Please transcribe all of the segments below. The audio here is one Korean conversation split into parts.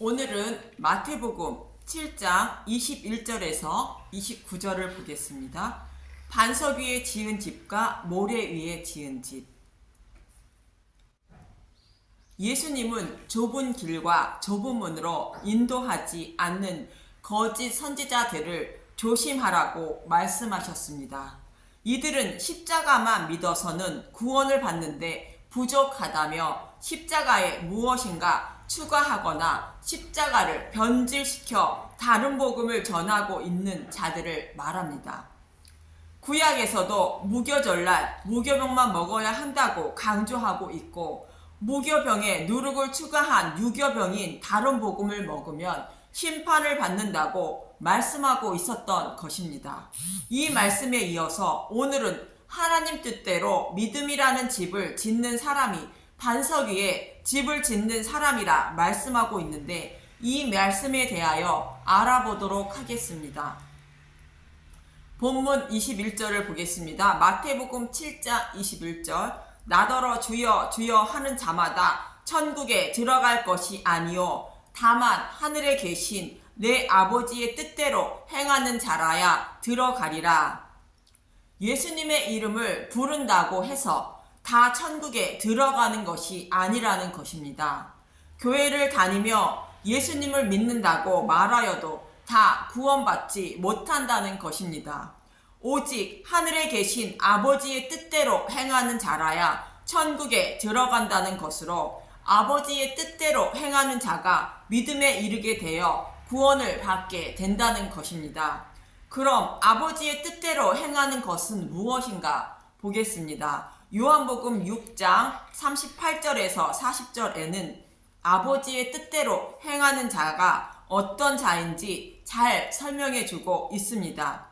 오늘은 마태복음 7장 21절에서 29절을 보겠습니다. 반석 위에 지은 집과 모래 위에 지은 집. 예수님은 좁은 길과 좁은 문으로 인도하지 않는 거짓 선지자들을 조심하라고 말씀하셨습니다. 이들은 십자가만 믿어서는 구원을 받는데 부족하다며 십자가에 무엇인가 추가하거나 십자가를 변질시켜 다른 복음을 전하고 있는 자들을 말합니다. 구약에서도 무교절날 무교병만 먹어야 한다고 강조하고 있고, 무교병에 누룩을 추가한 유교병인 다른 복음을 먹으면 심판을 받는다고 말씀하고 있었던 것입니다. 이 말씀에 이어서 오늘은 하나님 뜻대로 믿음이라는 집을 짓는 사람이 반석 위에 집을 짓는 사람이라 말씀하고 있는데, 이 말씀에 대하여 알아보도록 하겠습니다. 본문 21절을 보겠습니다. 마태복음 7장 21절. 나더러 주여 주여 하는 자마다 천국에 들어갈 것이 아니요 다만 하늘에 계신 내 아버지의 뜻대로 행하는 자라야 들어가리라. 예수님의 이름을 부른다고 해서 다 천국에 들어가는 것이 아니라는 것입니다. 교회를 다니며 예수님을 믿는다고 말하여도 다 구원받지 못한다는 것입니다. 오직 하늘에 계신 아버지의 뜻대로 행하는 자라야 천국에 들어간다는 것으로, 아버지의 뜻대로 행하는 자가 믿음에 이르게 되어 구원을 받게 된다는 것입니다. 그럼 아버지의 뜻대로 행하는 것은 무엇인가 보겠습니다. 요한복음 6장 38절에서 40절에는 아버지의 뜻대로 행하는 자가 어떤 자인지 잘 설명해 주고 있습니다.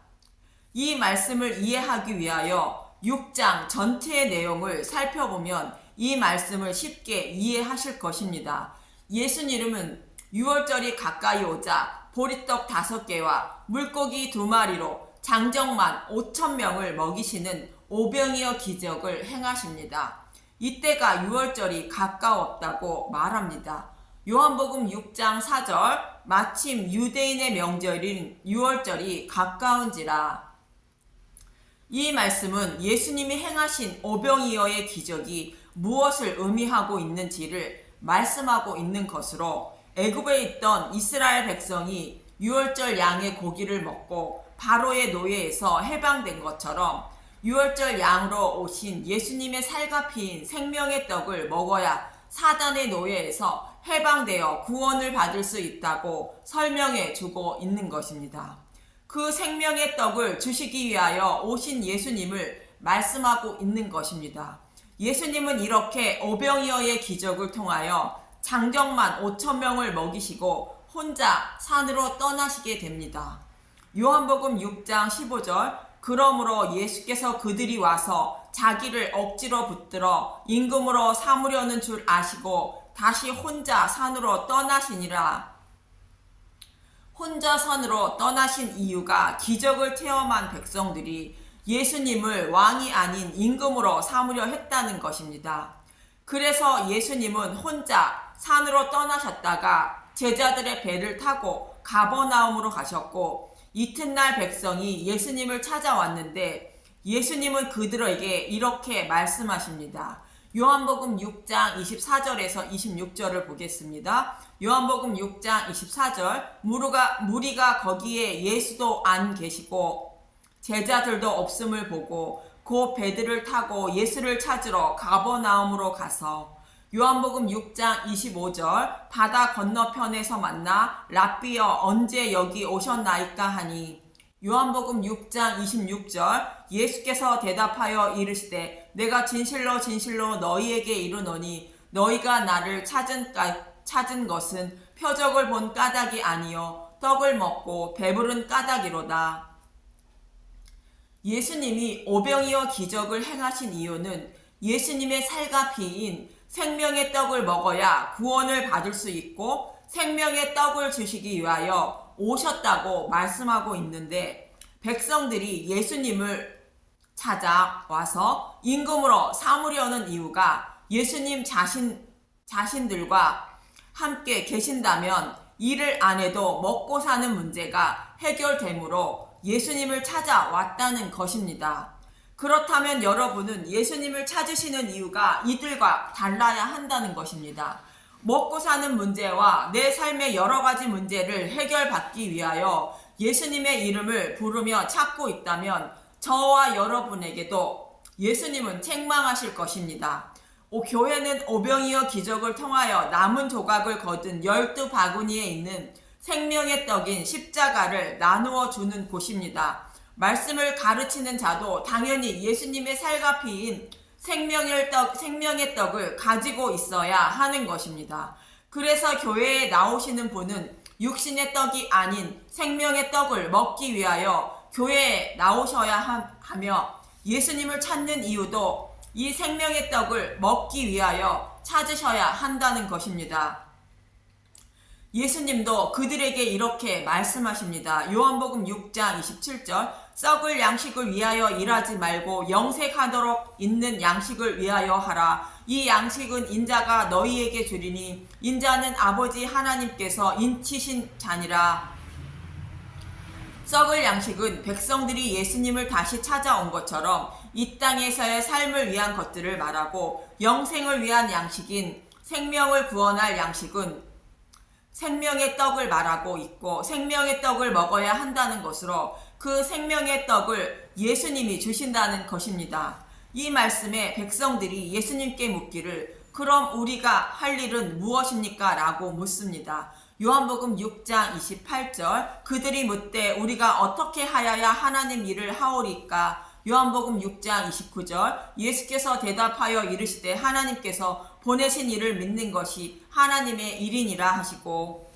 이 말씀을 이해하기 위하여 6장 전체의 내용을 살펴보면 이 말씀을 쉽게 이해하실 것입니다. 예수님은 유월절이 가까이 오자 보리떡 5개와 물고기 2마리로 장정만 5,000명을 먹이시는 오병이어 기적을 행하십니다. 이때가 유월절이 가까웠다고 말합니다. 요한복음 6장 4절. 마침 유대인의 명절인 유월절이 가까운지라. 이 말씀은 예수님이 행하신 오병이어의 기적이 무엇을 의미하고 있는지를 말씀하고 있는 것으로, 애굽에 있던 이스라엘 백성이 유월절 양의 고기를 먹고 바로의 노예에서 해방된 것처럼 유월절 양으로 오신 예수님의 살과 피인 생명의 떡을 먹어야 사단의 노예에서 해방되어 구원을 받을 수 있다고 설명해 주고 있는 것입니다. 그 생명의 떡을 주시기 위하여 오신 예수님을 말씀하고 있는 것입니다. 예수님은 이렇게 오병이어의 기적을 통하여 장정만 5,000명을 먹이시고 혼자 산으로 떠나시게 됩니다. 요한복음 6장 15절. 그러므로 예수께서 그들이 와서 자기를 억지로 붙들어 임금으로 삼으려는 줄 아시고 다시 혼자 산으로 떠나시니라. 혼자 산으로 떠나신 이유가 기적을 체험한 백성들이 예수님을 왕이 아닌 임금으로 삼으려 했다는 것입니다. 그래서 예수님은 혼자 산으로 떠나셨다가 제자들의 배를 타고 가버나움으로 가셨고, 이튿날 백성이 예수님을 찾아왔는데 예수님은 그들에게 이렇게 말씀하십니다. 요한복음 6장 24절에서 26절을 보겠습니다. 요한복음 6장 24절. 무리가 거기에 예수도 안 계시고 제자들도 없음을 보고 그 배들을 타고 예수를 찾으러 가버나움으로 가서, 요한복음 6장 25절. 바다 건너편에서 만나 랍비여 언제 여기 오셨나이까 하니, 요한복음 6장 26절. 예수께서 대답하여 이르시되 내가 진실로 진실로 너희에게 이르노니 너희가 나를 찾은 것은 표적을 본 까닭이 아니요 떡을 먹고 배부른 까닭이로다. 예수님이 오병이어 기적을 행하신 이유는 예수님의 살과 피인 생명의 떡을 먹어야 구원을 받을 수 있고 생명의 떡을 주시기 위하여 오셨다고 말씀하고 있는데, 백성들이 예수님을 찾아와서 임금으로 삼으려는 이유가 예수님 자신들과 함께 계신다면 일을 안 해도 먹고 사는 문제가 해결되므로 예수님을 찾아왔다는 것입니다. 그렇다면 여러분은 예수님을 찾으시는 이유가 이들과 달라야 한다는 것입니다. 먹고 사는 문제와 내 삶의 여러 가지 문제를 해결받기 위하여 예수님의 이름을 부르며 찾고 있다면 저와 여러분에게도 예수님은 책망하실 것입니다. 교회는 오병이어 기적을 통하여 남은 조각을 거둔 12바구니에 있는 생명의 떡인 십자가를 나누어 주는 곳입니다. 말씀을 가르치는 자도 당연히 예수님의 살과 피인 생명의 떡을 가지고 있어야 하는 것입니다. 그래서 교회에 나오시는 분은 육신의 떡이 아닌 생명의 떡을 먹기 위하여 교회에 나오셔야 하며 예수님을 찾는 이유도 이 생명의 떡을 먹기 위하여 찾으셔야 한다는 것입니다. 예수님도 그들에게 이렇게 말씀하십니다. 요한복음 6장 27절 썩을 양식을 위하여 일하지 말고 영생하도록 있는 양식을 위하여 하라. 이 양식은 인자가 너희에게 주리니 인자는 아버지 하나님께서 인치신 자니라. 썩을 양식은 백성들이 예수님을 다시 찾아온 것처럼 이 땅에서의 삶을 위한 것들을 말하고 영생을 위한 양식인 생명을 구원할 양식은 생명의 떡을 말하고 있고 생명의 떡을 먹어야 한다는 것으로 그 생명의 떡을 예수님이 주신다는 것입니다. 이 말씀에 백성들이 예수님께 묻기를 그럼 우리가 할 일은 무엇입니까? 라고 묻습니다. 요한복음 6장 28절 그들이 묻되 우리가 어떻게 하여야 하나님 일을 하오리까? 요한복음 6장 29절 예수께서 대답하여 이르시되 하나님께서 보내신 이를 믿는 것이 하나님의 일이니라 하시고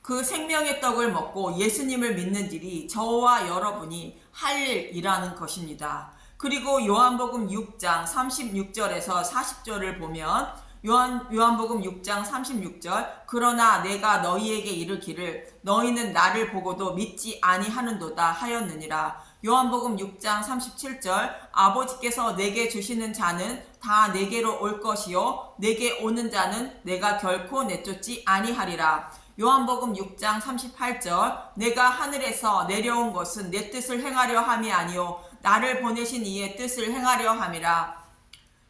그 생명의 떡을 먹고 예수님을 믿는 일이 저와 여러분이 할 일이라는 것입니다. 그리고 요한복음 6장 36절에서 40절을 보면 요한복음 6장 36절 그러나 내가 너희에게 이르기를 너희는 나를 보고도 믿지 아니하는도다 하였느니라. 요한복음 6장 37절 아버지께서 내게 주시는 자는 다 내게로 올 것이요 내게 오는 자는 내가 결코 내쫓지 아니하리라. 요한복음 6장 38절 내가 하늘에서 내려온 것은 내 뜻을 행하려 함이 아니요 나를 보내신 이의 뜻을 행하려 함이라.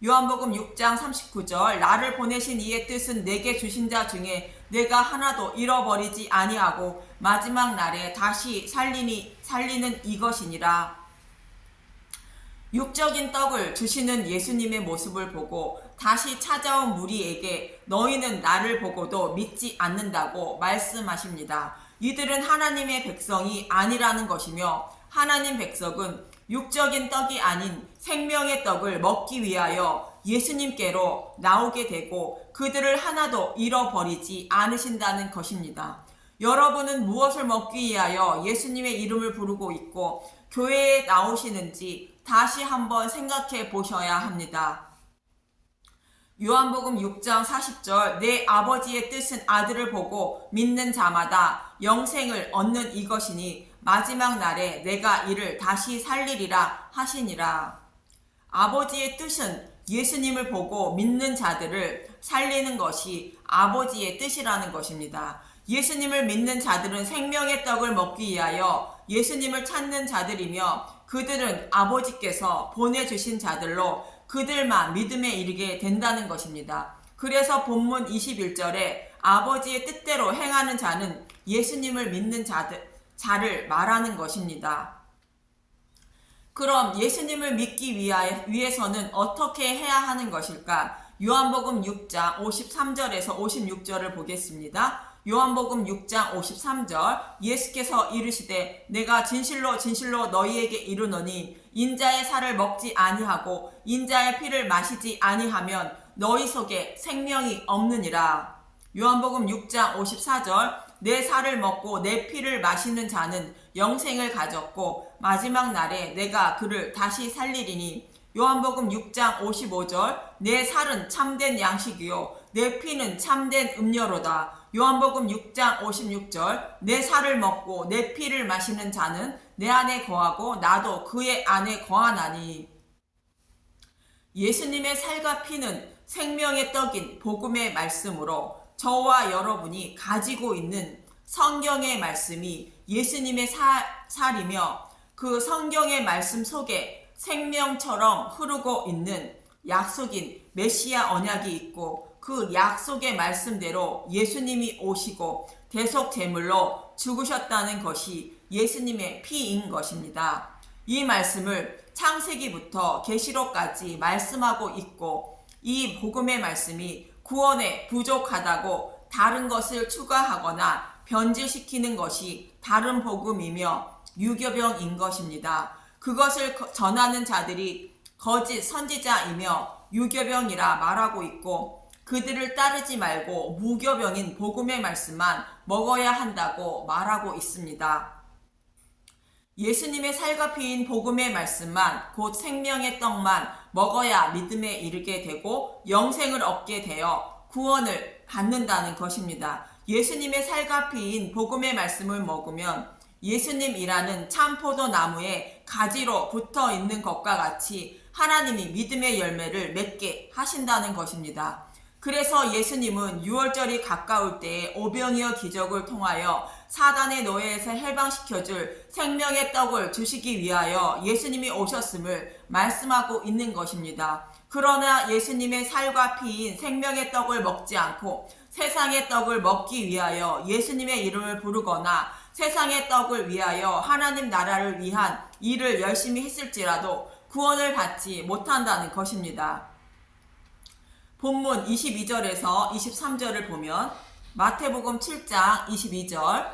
요한복음 6장 39절 나를 보내신 이의 뜻은 내게 주신 자 중에 내가 하나도 잃어버리지 아니하고 마지막 날에 다시 살리는 이것이니라. 육적인 떡을 주시는 예수님의 모습을 보고 다시 찾아온 무리에게 너희는 나를 보고도 믿지 않는다고 말씀하십니다. 이들은 하나님의 백성이 아니라는 것이며 하나님 백성은 육적인 떡이 아닌 생명의 떡을 먹기 위하여 예수님께로 나오게 되고 그들을 하나도 잃어버리지 않으신다는 것입니다. 여러분은 무엇을 먹기 위하여 예수님의 이름을 부르고 있고 교회에 나오시는지 다시 한번 생각해 보셔야 합니다. 요한복음 6장 40절 내 아버지의 뜻은 아들을 보고 믿는 자마다 영생을 얻는 이것이니 마지막 날에 내가 이를 다시 살리리라 하시니라. 아버지의 뜻은 예수님을 보고 믿는 자들을 살리는 것이 아버지의 뜻이라는 것입니다. 예수님을 믿는 자들은 생명의 떡을 먹기 위하여 예수님을 찾는 자들이며 그들은 아버지께서 보내주신 자들로 그들만 믿음에 이르게 된다는 것입니다. 그래서 본문 21절에 아버지의 뜻대로 행하는 자는 예수님을 믿는 자를 말하는 것입니다. 그럼 예수님을 믿기 위해서는 어떻게 해야 하는 것일까? 요한복음 6장 53절에서 56절을 보겠습니다. 요한복음 6장 53절 예수께서 이르시되 내가 진실로 진실로 너희에게 이르노니 인자의 살을 먹지 아니하고 인자의 피를 마시지 아니하면 너희 속에 생명이 없느니라. 요한복음 6장 54절 내 살을 먹고 내 피를 마시는 자는 영생을 가졌고 마지막 날에 내가 그를 다시 살리리니. 요한복음 6장 55절 내 살은 참된 양식이요 내 피는 참된 음료로다. 요한복음 6장 56절 내 살을 먹고 내 피를 마시는 자는 내 안에 거하고 나도 그의 안에 거하나니. 예수님의 살과 피는 생명의 떡인 복음의 말씀으로 저와 여러분이 가지고 있는 성경의 말씀이 예수님의 살이며 그 성경의 말씀 속에 생명처럼 흐르고 있는 약속인 메시아 언약이 있고 그 약속의 말씀대로 예수님이 오시고 대속 제물로 죽으셨다는 것이 예수님의 피인 것입니다. 이 말씀을 창세기부터 계시록까지 말씀하고 있고 이 복음의 말씀이 구원에 부족하다고 다른 것을 추가하거나 변질시키는 것이 다른 복음이며 유교병인 것입니다. 그것을 전하는 자들이 거짓 선지자이며 유교병이라 말하고 있고 그들을 따르지 말고 무교병인 복음의 말씀만 먹어야 한다고 말하고 있습니다. 예수님의 살과 피인 복음의 말씀만 곧 생명의 떡만 먹어야 믿음에 이르게 되고 영생을 얻게 되어 구원을 받는다는 것입니다. 예수님의 살과 피인 복음의 말씀을 먹으면 예수님이라는 참포도 나무에 가지로 붙어 있는 것과 같이 하나님이 믿음의 열매를 맺게 하신다는 것입니다. 그래서 예수님은 유월절이 가까울 때에 오병이어 기적을 통하여 사단의 노예에서 해방시켜줄 생명의 떡을 주시기 위하여 예수님이 오셨음을 말씀하고 있는 것입니다. 그러나 예수님의 살과 피인 생명의 떡을 먹지 않고 세상의 떡을 먹기 위하여 예수님의 이름을 부르거나 세상의 떡을 위하여 하나님 나라를 위한 일을 열심히 했을지라도 구원을 받지 못한다는 것입니다. 본문 22절에서 23절을 보면 마태복음 7장 22절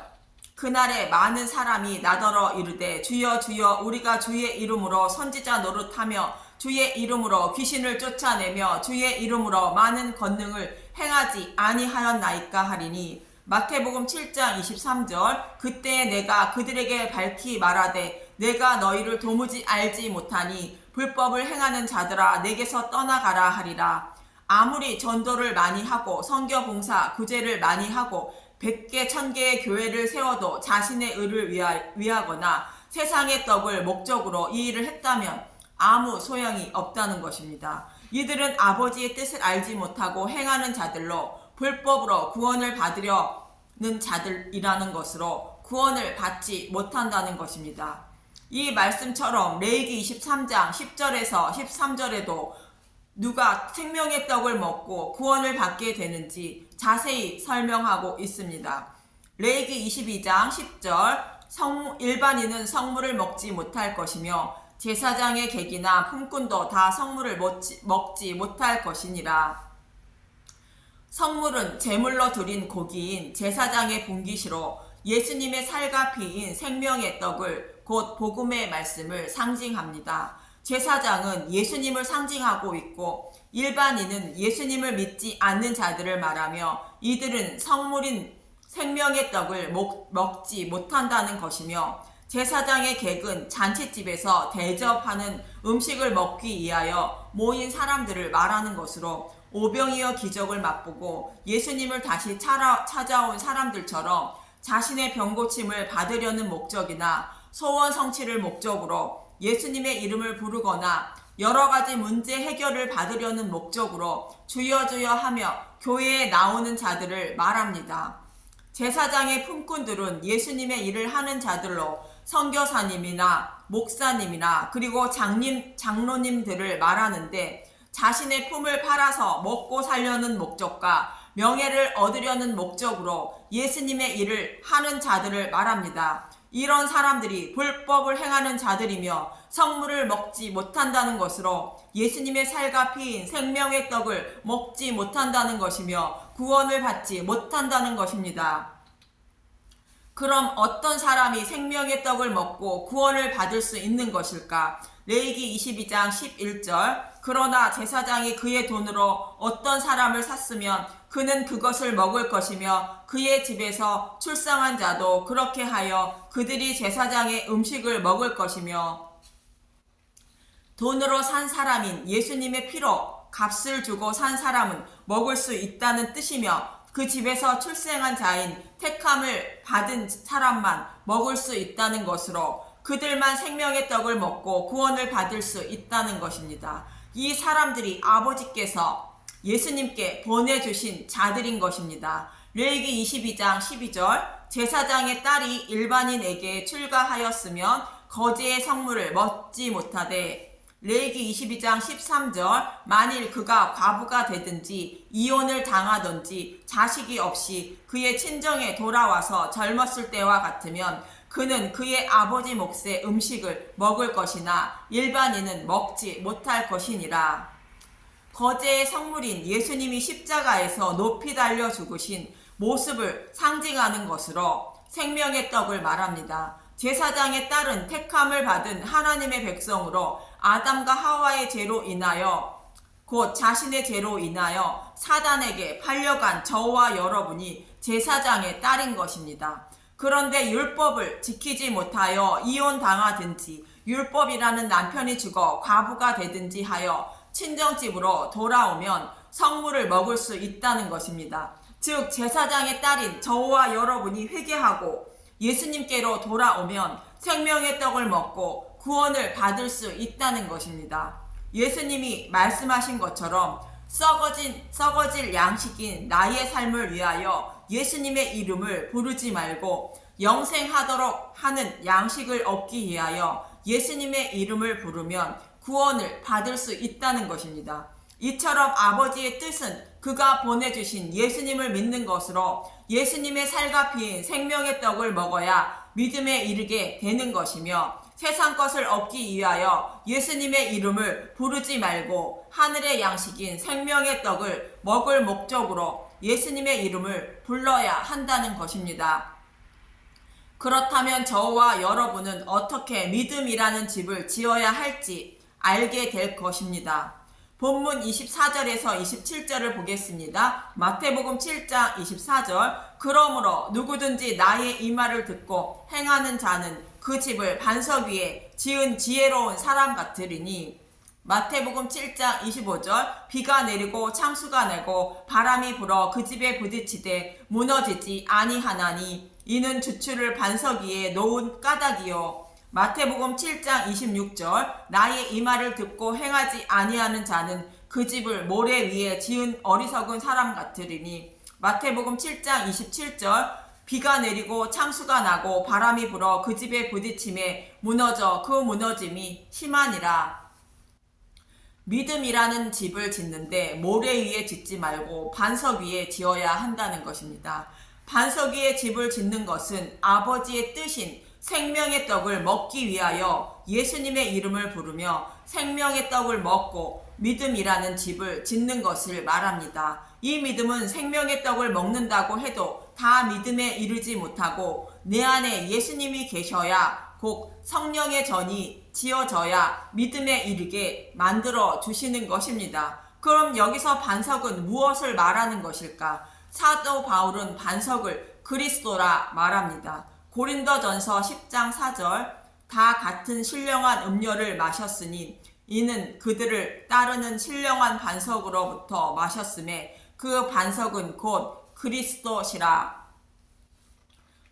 그날에 많은 사람이 나더러 이르되 주여 주여 우리가 주의 이름으로 선지자 노릇하며 주의 이름으로 귀신을 쫓아내며 주의 이름으로 많은 권능을 행하지 아니하였나이까 하리니 마태복음 7장 23절 그때 내가 그들에게 밝히 말하되 내가 너희를 도무지 알지 못하니 불법을 행하는 자들아 내게서 떠나가라 하리라. 아무리 전도를 많이 하고 선교 봉사 구제를 많이 하고 100개 1000개의 교회를 세워도 자신의 의를 위하거나 세상의 떡을 목적으로 이 일을 했다면 아무 소용이 없다는 것입니다. 이들은 아버지의 뜻을 알지 못하고 행하는 자들로 불법으로 구원을 받으려는 자들이라는 것으로 구원을 받지 못한다는 것입니다. 이 말씀처럼 레위기 23장 10절에서 13절에도 누가 생명의 떡을 먹고 구원을 받게 되는지 자세히 설명하고 있습니다. 레위기 22장 10절 일반인은 성물을 먹지 못할 것이며 제사장의 객이나 품꾼도 다 성물을 먹지 못할 것이니라. 성물은 제물로 드린 고기인 제사장의 분깃이로 예수님의 살과 피인 생명의 떡을 곧 복음의 말씀을 상징합니다. 제사장은 예수님을 상징하고 있고 일반인은 예수님을 믿지 않는 자들을 말하며 이들은 성물인 생명의 떡을 먹지 못한다는 것이며 제사장의 객은 잔치집에서 대접하는 음식을 먹기 위하여 모인 사람들을 말하는 것으로 오병이어 기적을 맛보고 예수님을 다시 찾아온 사람들처럼 자신의 병고침을 받으려는 목적이나 소원 성취를 목적으로 예수님의 이름을 부르거나 여러 가지 문제 해결을 받으려는 목적으로 주여 주여 하며 교회에 나오는 자들을 말합니다. 제사장의 품꾼들은 예수님의 일을 하는 자들로 선교사님이나 목사님이나 그리고 장로님들을 말하는데 자신의 품을 팔아서 먹고 살려는 목적과 명예를 얻으려는 목적으로 예수님의 일을 하는 자들을 말합니다. 이런 사람들이 불법을 행하는 자들이며 성물을 먹지 못한다는 것으로 예수님의 살과 피인 생명의 떡을 먹지 못한다는 것이며 구원을 받지 못한다는 것입니다. 그럼 어떤 사람이 생명의 떡을 먹고 구원을 받을 수 있는 것일까? 레위기 22장 11절 그러나 제사장이 그의 돈으로 어떤 사람을 샀으면 그는 그것을 먹을 것이며 그의 집에서 출상한 자도 그렇게 하여 그들이 제사장의 음식을 먹을 것이며 돈으로 산 사람인 예수님의 피로 값을 주고 산 사람은 먹을 수 있다는 뜻이며 그 집에서 출생한 자인 택함을 받은 사람만 먹을 수 있다는 것으로 그들만 생명의 떡을 먹고 구원을 받을 수 있다는 것입니다. 이 사람들이 아버지께서 예수님께 보내주신 자들인 것입니다. 레위기 22장 12절 제사장의 딸이 일반인에게 출가하였으면 거제의 성물을 먹지 못하되 레위기 22장 13절 만일 그가 과부가 되든지 이혼을 당하든지 자식이 없이 그의 친정에 돌아와서 젊었을 때와 같으면 그는 그의 아버지 몫의 음식을 먹을 것이나 일반인은 먹지 못할 것이니라. 거제의 성물인 예수님이 십자가에서 높이 달려 죽으신 모습을 상징하는 것으로 생명의 떡을 말합니다. 제사장의 딸은 택함을 받은 하나님의 백성으로 아담과 하와의 죄로 인하여 곧 자신의 죄로 인하여 사단에게 팔려간 저와 여러분이 제사장의 딸인 것입니다. 그런데 율법을 지키지 못하여 이혼당하든지 율법이라는 남편이 죽어 과부가 되든지 하여 친정집으로 돌아오면 성물을 먹을 수 있다는 것입니다. 즉 제사장의 딸인 저와 여러분이 회개하고 예수님께로 돌아오면 생명의 떡을 먹고 구원을 받을 수 있다는 것입니다. 예수님이 말씀하신 것처럼 썩어질 양식인 나의 삶을 위하여 예수님의 이름을 부르지 말고 영생하도록 하는 양식을 얻기 위하여 예수님의 이름을 부르면 구원을 받을 수 있다는 것입니다. 이처럼 아버지의 뜻은 그가 보내주신 예수님을 믿는 것으로 예수님의 살과 피인 생명의 떡을 먹어야 믿음에 이르게 되는 것이며 세상 것을 얻기 위하여 예수님의 이름을 부르지 말고 하늘의 양식인 생명의 떡을 먹을 목적으로 예수님의 이름을 불러야 한다는 것입니다. 그렇다면 저와 여러분은 어떻게 믿음이라는 집을 지어야 할지 알게 될 것입니다. 본문 24절에서 27절을 보겠습니다. 마태복음 7장 24절 그러므로 누구든지 나의 이 말을 듣고 행하는 자는 그 집을 반석 위에 지은 지혜로운 사람 같으리니 마태복음 7장 25절 비가 내리고 창수가 나고 바람이 불어 그 집에 부딪히되 무너지지 아니하나니 이는 주추를 반석 위에 놓은 까닭이요. 마태복음 7장 26절 나의 이 말을 듣고 행하지 아니하는 자는 그 집을 모래 위에 지은 어리석은 사람 같으리니 마태복음 7장 27절 비가 내리고 창수가 나고 바람이 불어 그 집에 부딪힘에 무너져 그 무너짐이 심하니라. 믿음이라는 집을 짓는데 모래 위에 짓지 말고 반석 위에 지어야 한다는 것입니다. 반석 위에 집을 짓는 것은 아버지의 뜻인 생명의 떡을 먹기 위하여 예수님의 이름을 부르며 생명의 떡을 먹고 믿음이라는 집을 짓는 것을 말합니다. 이 믿음은 생명의 떡을 먹는다고 해도 다 믿음에 이르지 못하고 내 안에 예수님이 계셔야 곧 성령의 전이 지어져야 믿음에 이르게 만들어 주시는 것입니다. 그럼 여기서 반석은 무엇을 말하는 것일까? 사도 바울은 반석을 그리스도라 말합니다. 고린도전서 10장 4절 다 같은 신령한 음료를 마셨으니 이는 그들을 따르는 신령한 반석으로부터 마셨음에 그 반석은 곧 그리스도시라.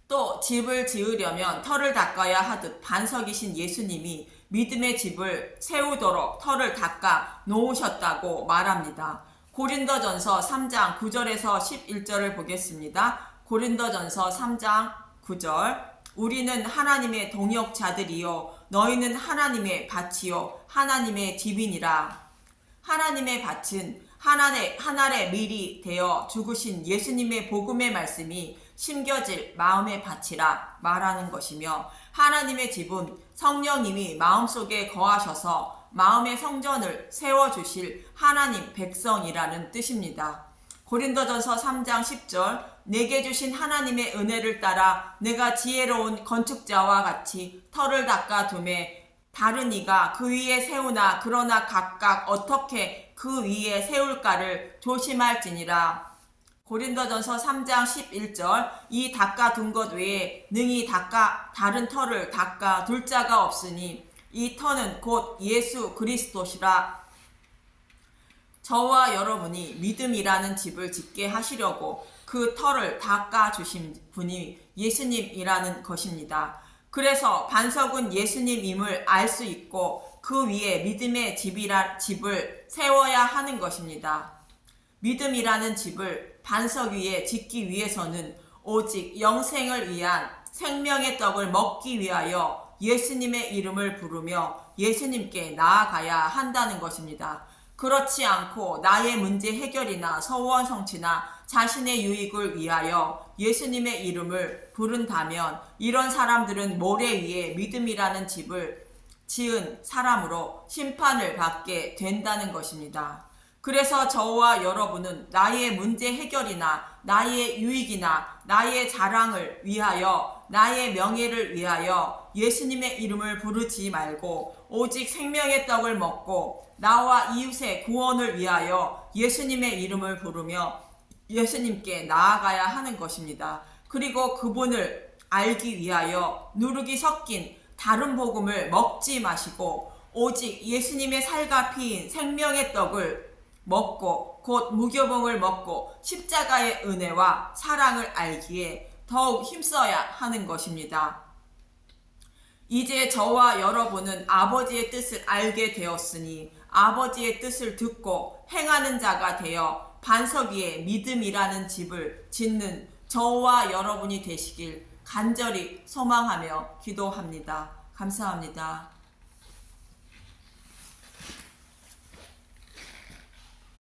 또 집을 지으려면 터를 닦아야 하듯 반석이신 예수님이 믿음의 집을 세우도록 터를 닦아 놓으셨다고 말합니다. 고린도전서 3장 9절에서 11절을 보겠습니다. 고린도전서 3장 9절 우리는 하나님의 동역자들이요 너희는 하나님의 밭이요 하나님의 집이니라. 하나님의 밭은 하늘에 미리 되어 죽으신 예수님의 복음의 말씀이 심겨질 마음의 밭이라 말하는 것이며 하나님의 집은 성령님이 마음속에 거하셔서 마음의 성전을 세워주실 하나님 백성이라는 뜻입니다. 고린도전서 3장 10절 내게 주신 하나님의 은혜를 따라 내가 지혜로운 건축자와 같이 터를 닦아 두매 다른 이가 그 위에 세우나 그러나 각각 어떻게 그 위에 세울까를 조심할지니라. 고린도전서 3장 11절 이 닦아 둔 것 외에 능히 다른 터를 닦아 둘 자가 없으니 이 터는 곧 예수 그리스도시라. 저와 여러분이 믿음이라는 집을 짓게 하시려고 그 터를 닦아 주신 분이 예수님이라는 것입니다. 그래서 반석은 예수님임을 알 수 있고 그 위에 믿음의 집을 세워야 하는 것입니다. 믿음이라는 집을 반석 위에 짓기 위해서는 오직 영생을 위한 생명의 떡을 먹기 위하여 예수님의 이름을 부르며 예수님께 나아가야 한다는 것입니다. 그렇지 않고 나의 문제 해결이나 서원 성취나 자신의 유익을 위하여 예수님의 이름을 부른다면 이런 사람들은 모래 위에 믿음이라는 집을 지은 사람으로 심판을 받게 된다는 것입니다. 그래서 저와 여러분은 나의 문제 해결이나 나의 유익이나 나의 자랑을 위하여 나의 명예를 위하여 예수님의 이름을 부르지 말고 오직 생명의 떡을 먹고 나와 이웃의 구원을 위하여 예수님의 이름을 부르며 예수님께 나아가야 하는 것입니다. 그리고 그분을 알기 위하여 누룩이 섞인 다른 복음을 먹지 마시고 오직 예수님의 살과 피인 생명의 떡을 먹고 곧 무교봉을 먹고 십자가의 은혜와 사랑을 알기에 더욱 힘써야 하는 것입니다. 이제 저와 여러분은 아버지의 뜻을 알게 되었으니 아버지의 뜻을 듣고 행하는 자가 되어 반석 위에 믿음이라는 집을 짓는 저와 여러분이 되시길 간절히 소망하며 기도합니다. 감사합니다.